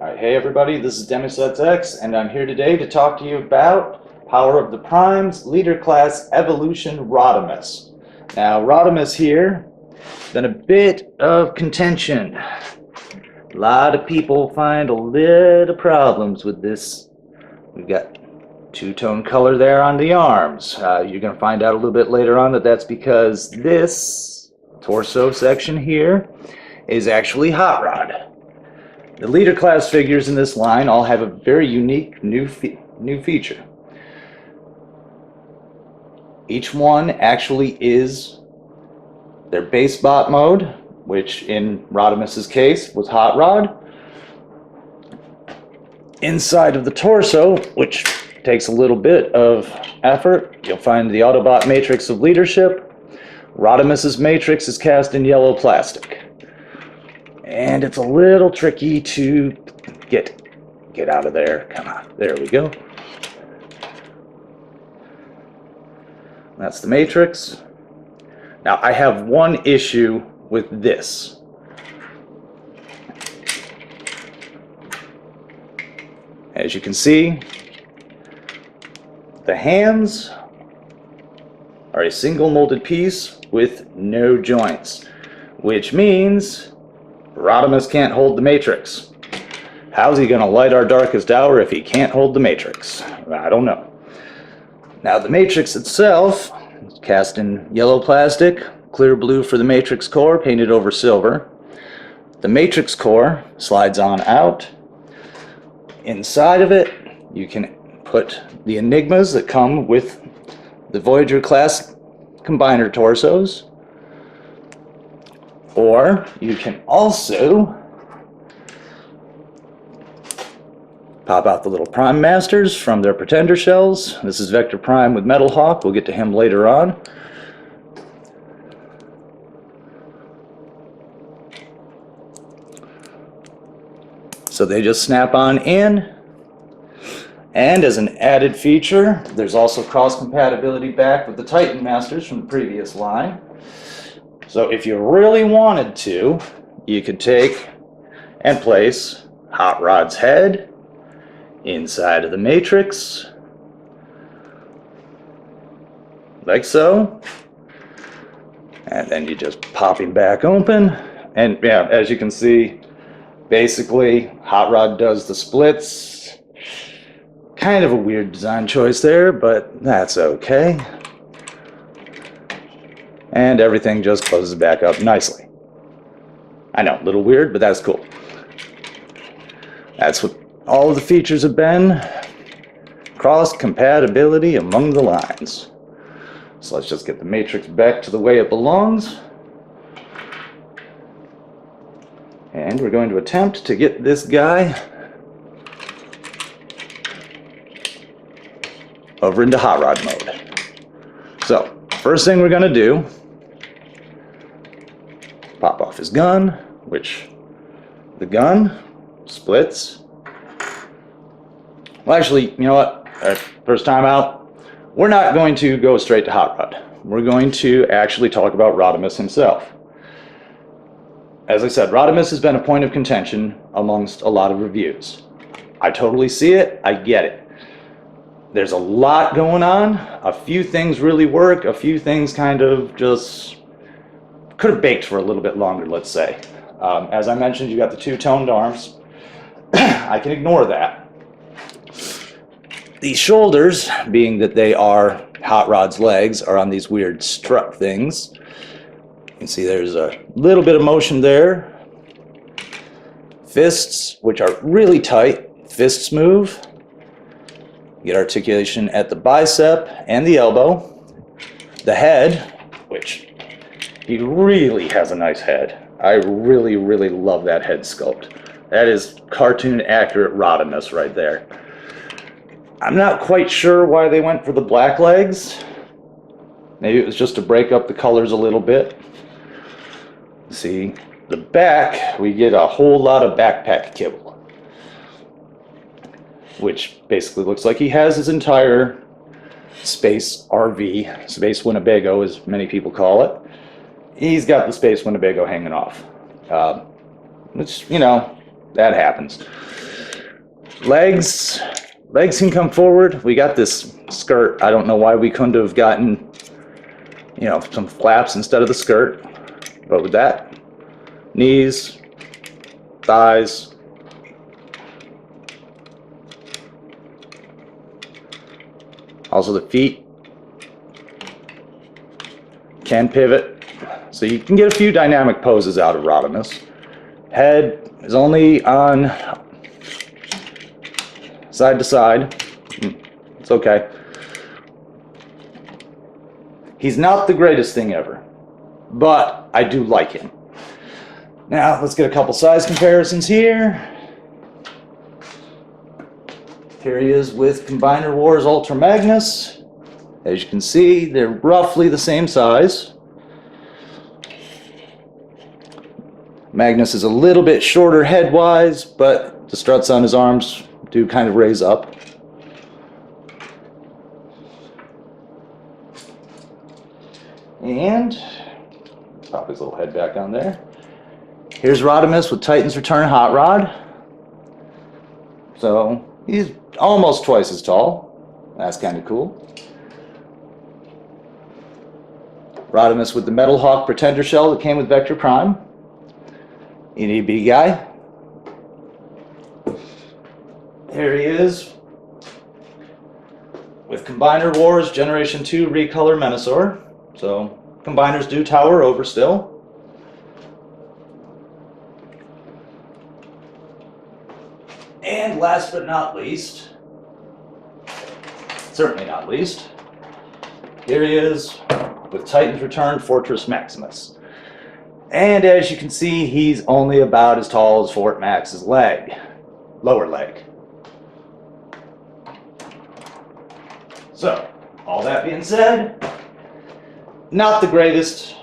Alright, hey everybody, this is DemiSetz X, and I'm here today to talk to you about Power of the Primes Leader Class Evolution Rodimus. Now, Rodimus here, been a bit of contention. A lot of people find a little problems with this. We've got two-tone color there on the arms. You're going to find out a little bit later on that that's because this torso section here is actually hot rod. The leader class figures in this line all have a very unique new feature. Each one actually is their base bot mode, which in Rodimus's case was hot rod. Inside of the torso, which takes a little bit of effort, you'll find the Autobot matrix of leadership. Rodimus's matrix is cast in yellow plastic. And it's a little tricky to get out of there. Come on, there we go. That's the matrix. Now I have one issue with this. As you can see, the hands are a single molded piece with no joints, which means Rodimus can't hold the matrix. How's he gonna light our darkest hour if he can't hold the matrix? I don't know. Now the matrix itself is cast in yellow plastic, clear blue for the matrix core, painted over silver. The matrix core slides on out. Inside of it, you can put the Enigmas that come with the Voyager class combiner torsos. Or you can also pop out the little Prime Masters from their Pretender shells. This is Vector Prime with Metal Hawk. We'll get to him later on. So they just snap on in. And as an added feature, there's also cross compatibility back with the Titan Masters from the previous line. So if you really wanted to, you could take and place Hot Rod's head inside of the matrix, like so, and then you just pop him back open, and yeah, as you can see, basically Hot Rod does the splits. Kind of a weird design choice there, but that's okay. And everything just closes back up nicely. I know, a little weird, but that's cool. That's what all of the features have been. Cross compatibility among the lines. So let's just get the matrix back to the way it belongs. And we're going to attempt to get this guy over into hot rod mode. So, first thing we're going to do, pop off his gun, which the gun splits. Well, actually, you know what? First time out, we're not going to go straight to hot rod. We're going to actually talk about Rodimus himself. As I said, Rodimus has been a point of contention amongst a lot of reviews. I totally see it. I get it. There's a lot going on. A few things really work. A few things kind of just could have baked for a little bit longer, let's say. As I mentioned, you got the two-toned arms. I can ignore that. These shoulders, being that they are Hot Rod's legs, are on these weird strut things. You can see there's a little bit of motion there. Fists, which are really tight. Fists move. Get articulation at the bicep and the elbow. The head, which he really has a nice head. I really, really love that head sculpt. That is cartoon accurate Rodimus right there. I'm not quite sure why they went for the black legs. Maybe it was just to break up the colors a little bit. See, the back, we get a whole lot of backpack kibble, which basically looks like he has his entire space RV, Space Winnebago as many people call it. He's got the Space Winnebago hanging off. Which, you know, that happens. Legs can come forward. We got this skirt. I don't know why we couldn't have gotten, you know, some flaps instead of the skirt. But with that, knees, thighs, also the feet can pivot. So you can get a few dynamic poses out of Rodimus. Head is only on side to side. It's okay. He's not the greatest thing ever, but I do like him. Now, let's get a couple size comparisons here. Here he is with Combiner Wars Ultra Magnus. As you can see, they're roughly the same size. Magnus is a little bit shorter head-wise, but the struts on his arms do kind of raise up. And pop his little head back on there. Here's Rodimus with Titan's Return Hot Rod. So he's almost twice as tall. That's kind of cool. Rodimus with the Metal Hawk Pretender shell that came with Vector Prime. EDB guy. Here he is with Combiner Wars Generation 2 Recolor Menasor. So combiners do tower over still. And last but not least, certainly not least, here he is with Titan's Return Fortress Maximus. And as you can see, he's only about as tall as Fort Max's leg, lower leg. So, all that being said, not the greatest,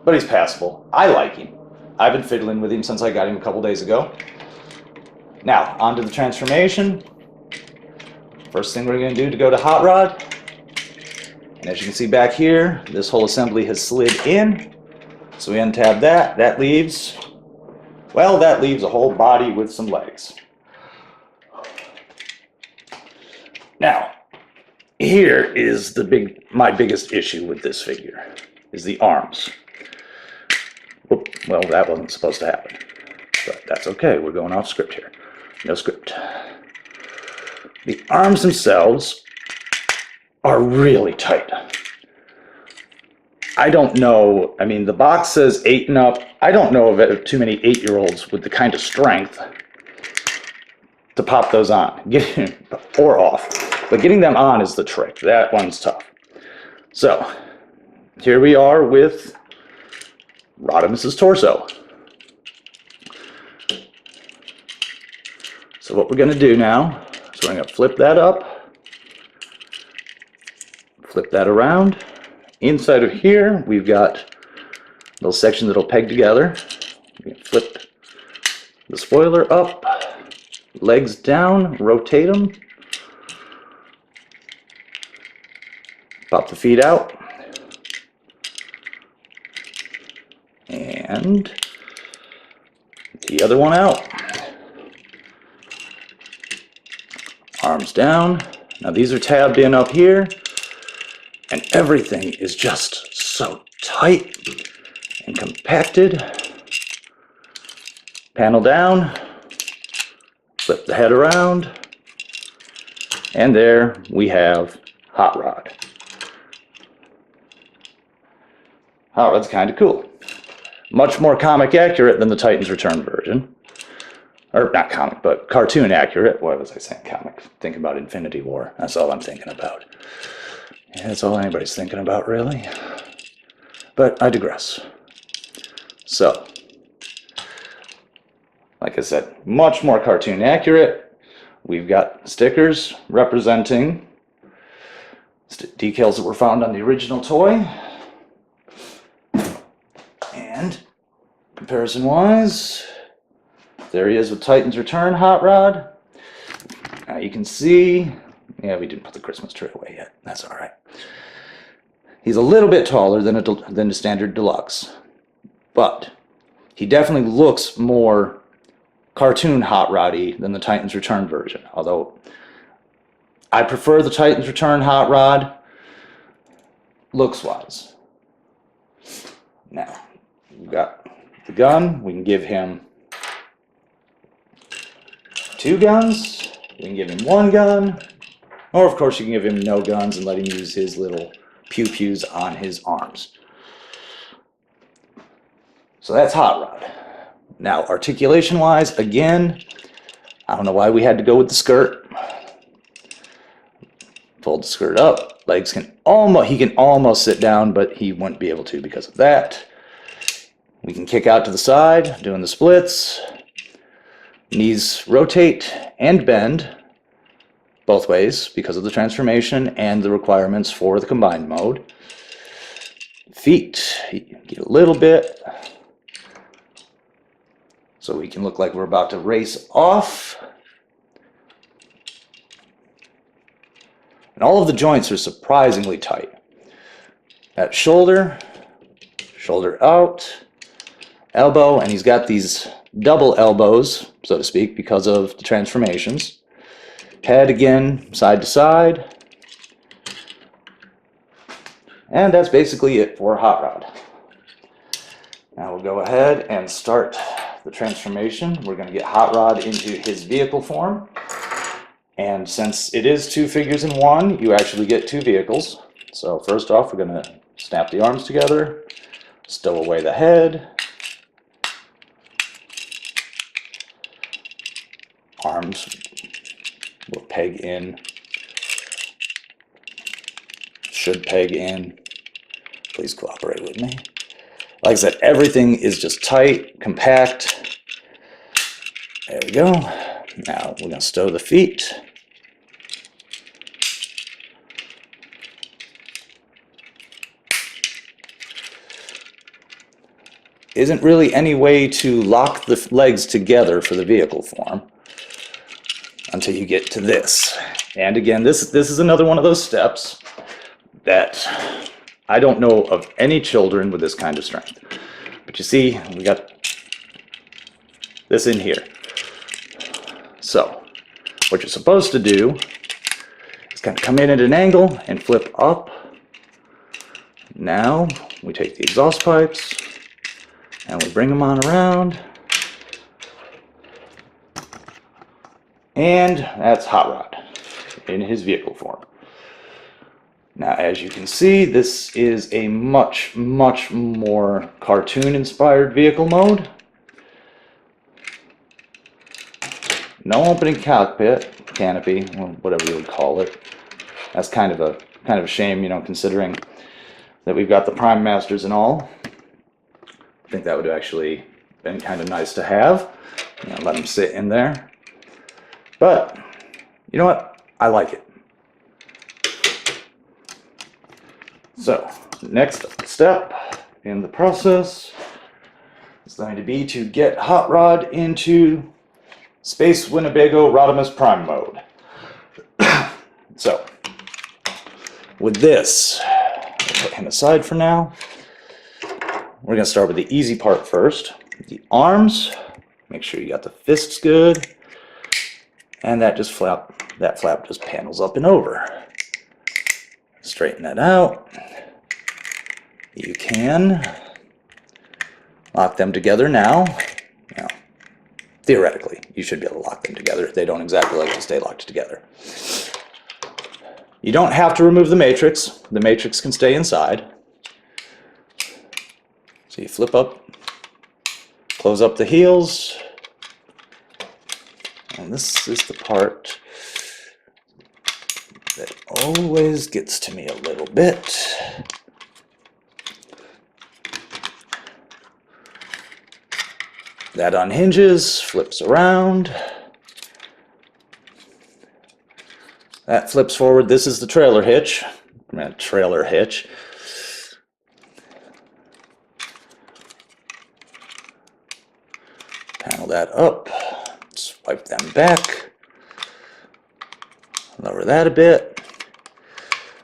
but he's passable. I like him. I've been fiddling with him since I got him a couple days ago. Now, on to the transformation. First thing we're going to do to go to Hot Rod. And as you can see back here, this whole assembly has slid in. So we untab that. That leaves, well, that leaves a whole body with some legs. Now, here is my biggest issue with this figure, is the arms. Well, that wasn't supposed to happen, but that's okay. We're going off script here. No script. The arms themselves are really tight. I don't know, I mean, the box says 8 and up. I don't know of too many 8-year-olds with the kind of strength to pop those on, or off. But getting them on is the trick. That one's tough. So, here we are with Rodimus's torso. So what we're going to do now is we're going to flip that up, flip that around. Inside of here, we've got a little section that'll peg together. We can flip the spoiler up, legs down, rotate them, pop the feet out, and the other one out. Arms down. Now these are tabbed in up here, and everything is just so tight and compacted. Panel down, flip the head around, and there we have Hot Rod. Hot Rod's kind of cool. Much more comic accurate than the Titan's Return version. Or not comic, but cartoon accurate. Why was I saying comic? Thinking about Infinity War. That's all I'm thinking about. Yeah, that's all anybody's thinking about, really. But I digress. So, like I said, much more cartoon accurate. We've got stickers representing decals that were found on the original toy. And comparison-wise, there he is with Titan's Return Hot Rod. Now you can see, yeah, we didn't put the Christmas tree away yet. That's all right. He's a little bit taller than the standard deluxe, but he definitely looks more cartoon hot roddy than the Titan's Return version, although I prefer the Titan's Return hot rod looks-wise. Now, we've got the gun. We can give him 2 guns. We can give him 1 gun. Or, of course, you can give him no guns and let him use his little pew-pews on his arms. So that's hot rod. Now, articulation-wise, again, I don't know why we had to go with the skirt. Fold the skirt up. Legs can almost, he can almost sit down, but he wouldn't be able to because of that. We can kick out to the side, doing the splits. Knees rotate and bend both ways because of the transformation and the requirements for the combined mode. Feet, you can get a little bit so we can look like we're about to race off. And all of the joints are surprisingly tight. That shoulder, shoulder out, elbow, and he's got these double elbows, so to speak, because of the transformations. Head again, side to side. And that's basically it for hot rod. Now we'll go ahead and start the transformation. We're going to get hot rod into his vehicle form. And since it is 2 figures in 1, you actually get 2 vehicles. So first off, we're going to snap the arms together, stow away the head. Arms will peg in, should peg in. Please cooperate with me. Like I said, everything is just tight, compact. There we go. Now we're going to stow the feet. Isn't really any way to lock the legs together for the vehicle form until you get to this. And again, this is another one of those steps that I don't know of any children with this kind of strength. But you see, we got this in here. So what you're supposed to do is kind of come in at an angle and flip up. Now we take the exhaust pipes and we bring them on around. And that's hot rod in his vehicle form. Now, as you can see, this is a much, much more cartoon-inspired vehicle mode. No opening cockpit, canopy, whatever you would call it. That's kind of a shame, you know, considering that we've got the Prime Masters and all. I think that would have actually been kind of nice to have. You know, let them sit in there. But, you know what? I like it. So, next step in the process is going to be to get hot rod into Space Winnebago Rodimus Prime mode. So, with this, we'll put him aside for now. We're going to start with the easy part first. The arms, make sure you got the fists good. And that flap just panels up and over. Straighten that out. You can lock them together now. Now, theoretically, you should be able to lock them together. They don't exactly like to stay locked together. You don't have to remove the matrix. The matrix can stay inside. So you flip up, close up the heels. And this is the part that always gets to me a little bit. That unhinges, flips around. That flips forward. This is the trailer hitch. Trailer hitch. Panel that up. Swipe them back. Lower that a bit.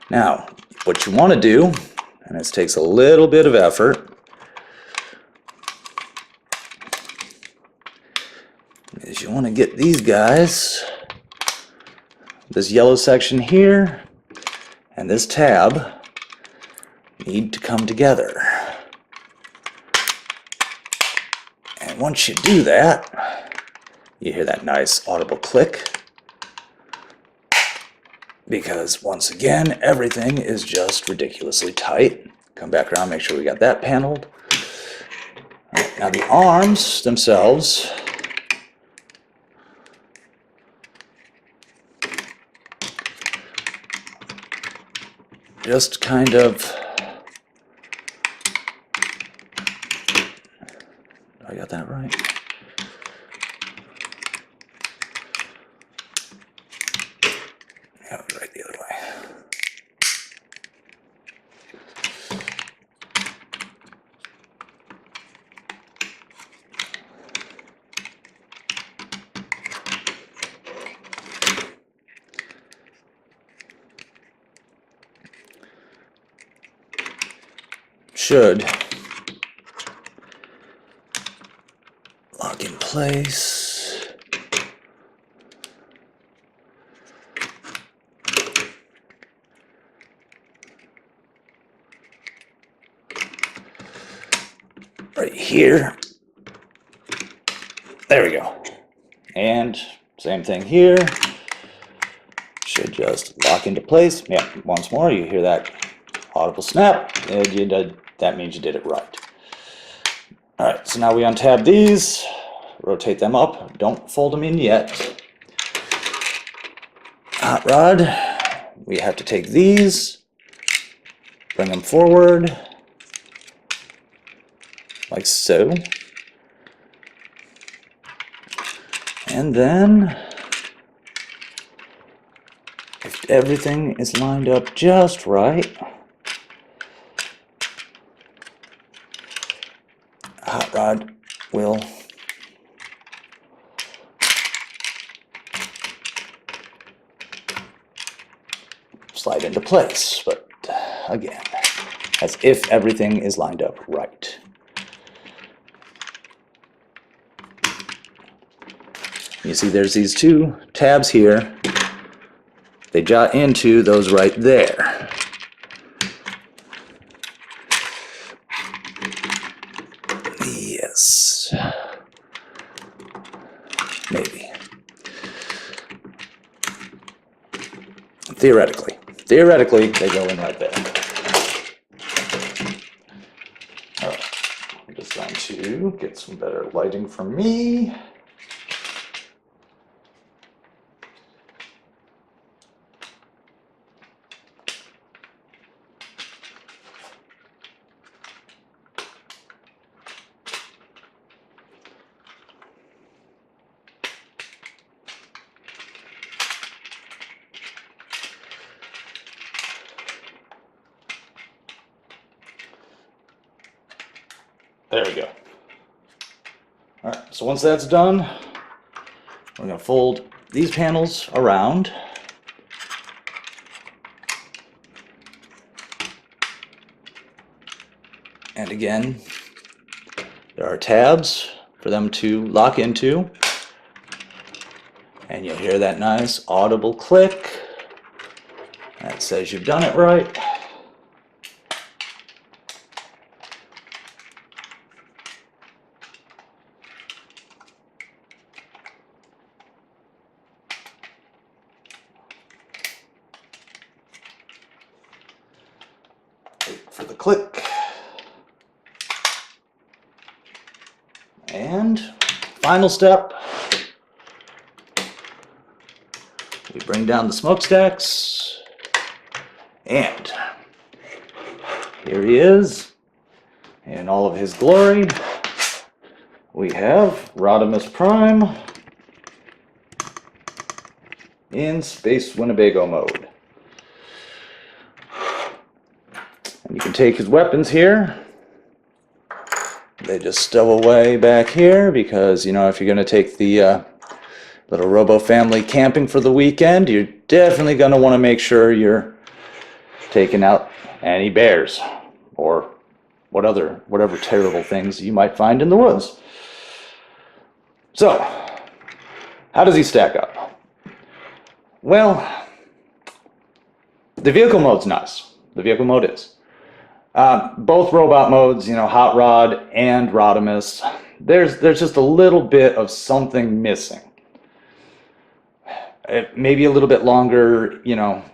Now, what you want to do, and this takes a little bit of effort, is want to get these guys, this yellow section here and this tab, need to come together. And once you do that, you hear that nice audible click. Because once again, everything is just ridiculously tight. Come back around, make sure we got that paneled. Right, now the arms themselves, just kind of, I got that right? Yeah, right the other way. Should lock in place. Right here. There we go. And same thing here. Should just lock into place. Yeah, once more, you hear that audible snap, and that means you did it right. All right, so now we untab these, rotate them up. Don't fold them in yet. Hot rod, we have to take these, bring them forward, like so. And then, if everything is lined up just right, hot rod will slide into place, but again, as if everything is lined up right. You see there's these two tabs here. They jot into those right there. Yes. Maybe. Theoretically. Theoretically, they go in right there. Alright. I'm just going to get some better lighting for me. There we go. All right, so once that's done, we're going to fold these panels around. And again, there are tabs for them to lock into. And you'll hear that nice audible click. That says you've done it right. Wait for the click. And final step, we bring down the smokestacks, and here he is in all of his glory. We have Rodimus Prime in Space Winnebago mode. And you can take his weapons here. They just stow away back here because, you know, if you're going to take the little Robo family camping for the weekend, you're definitely going to want to make sure you're taking out any bears or whatever terrible things you might find in the woods. So, How does he stack up? Well, the vehicle mode's nice. The vehicle mode is. Both robot modes, Hot Rod and Rodimus, there's just a little bit of something missing. Maybe a little bit longer,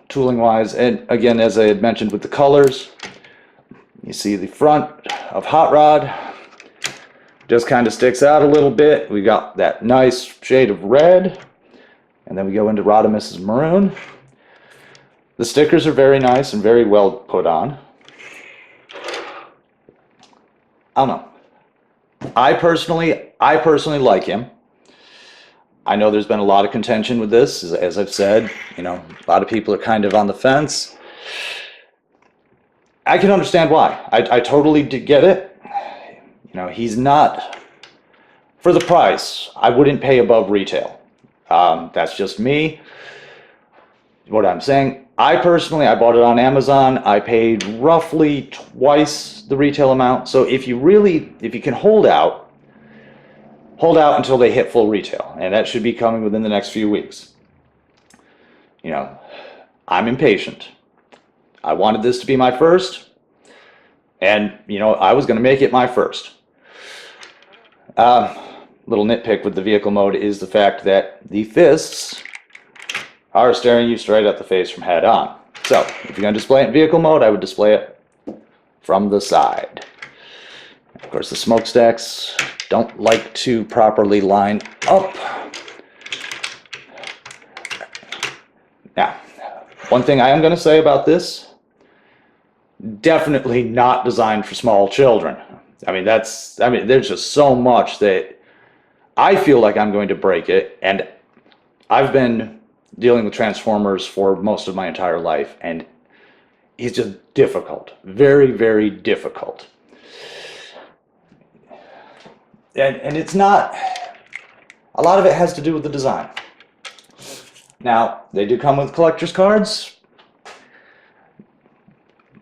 tooling wise. And again, as I had mentioned with the colors, you see the front of Hot Rod just kind of sticks out a little bit. We got that nice shade of red, and then we go into Rodimus's maroon. The stickers are very nice and very well put on. I don't know. I personally like him. I know there's been a lot of contention with this, as I've said. A lot of people are kind of on the fence. I can understand why. I totally get it. He's not, for the price, I wouldn't pay above retail. That's just me. What I'm saying, I bought it on Amazon. I paid roughly twice the retail amount. So if you can hold out until they hit full retail, and that should be coming within the next few weeks. I'm impatient. I wanted this to be my first, and I was going to make it my first. Little nitpick with the vehicle mode is the fact that the fists are staring you straight at the face from head on. So if you're going to display it in vehicle mode, I would display it from the side. Of course, the smokestacks don't like to properly line up. Now, one thing I am going to say about this, definitely not designed for small children. There's just so much that I feel like I'm going to break it, and I've been dealing with Transformers for most of my entire life, and it's just difficult. Very, very difficult. And it's not, a lot of it has to do with the design. Now, they do come with collector's cards.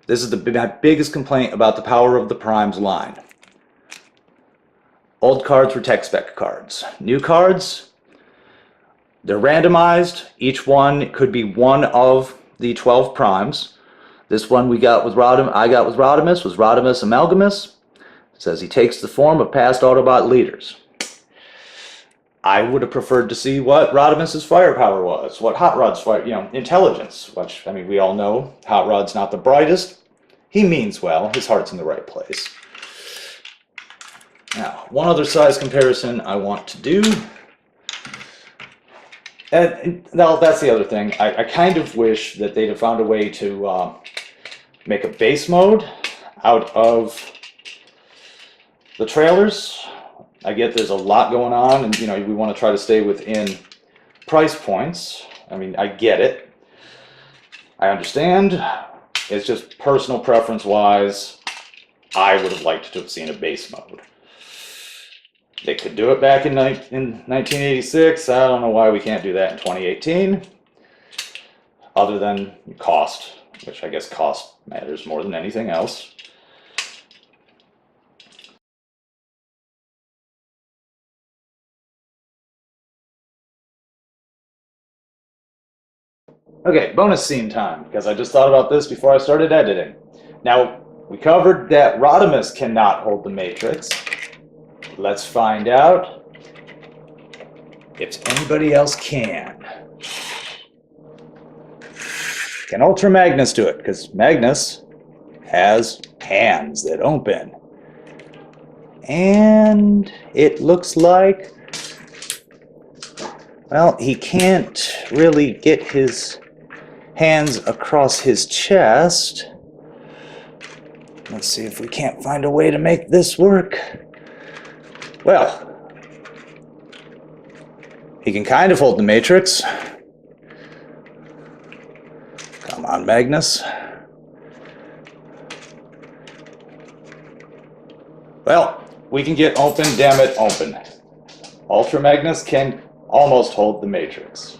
This is my biggest complaint about the Power of the Primes line. Old cards were tech spec cards. New cards, they're randomized. Each one could be one of the 12 primes. This one I got with Rodimus was Rodimus Amalgamus. It says he takes the form of past Autobot leaders. I would have preferred to see what Rodimus's firepower was, what Hot Rod's intelligence, which, we all know Hot Rod's not the brightest. He means well. His heart's in the right place. Now, one other size comparison I want to do. And now that's the other thing. I kind of wish that they'd have found a way to make a base mode out of the trailers. I get there's a lot going on, and we want to try to stay within price points. I get it. I understand. It's just personal preference wise, I would have liked to have seen a base mode. They could do it back in 1986. I don't know why we can't do that in 2018. Other than cost, which I guess cost matters more than anything else. Okay, bonus scene time, because I just thought about this before I started editing. Now, we covered that Rodimus cannot hold the Matrix. Let's find out if anybody else can. Can Ultra Magnus do it? Because Magnus has hands that open. And it looks like, well, he can't really get his hands across his chest. Let's see if we can't find a way to make this work. Well, he can kind of hold the Matrix. Come on, Magnus. Well, we can get open, damn it, open. Ultra Magnus can almost hold the Matrix.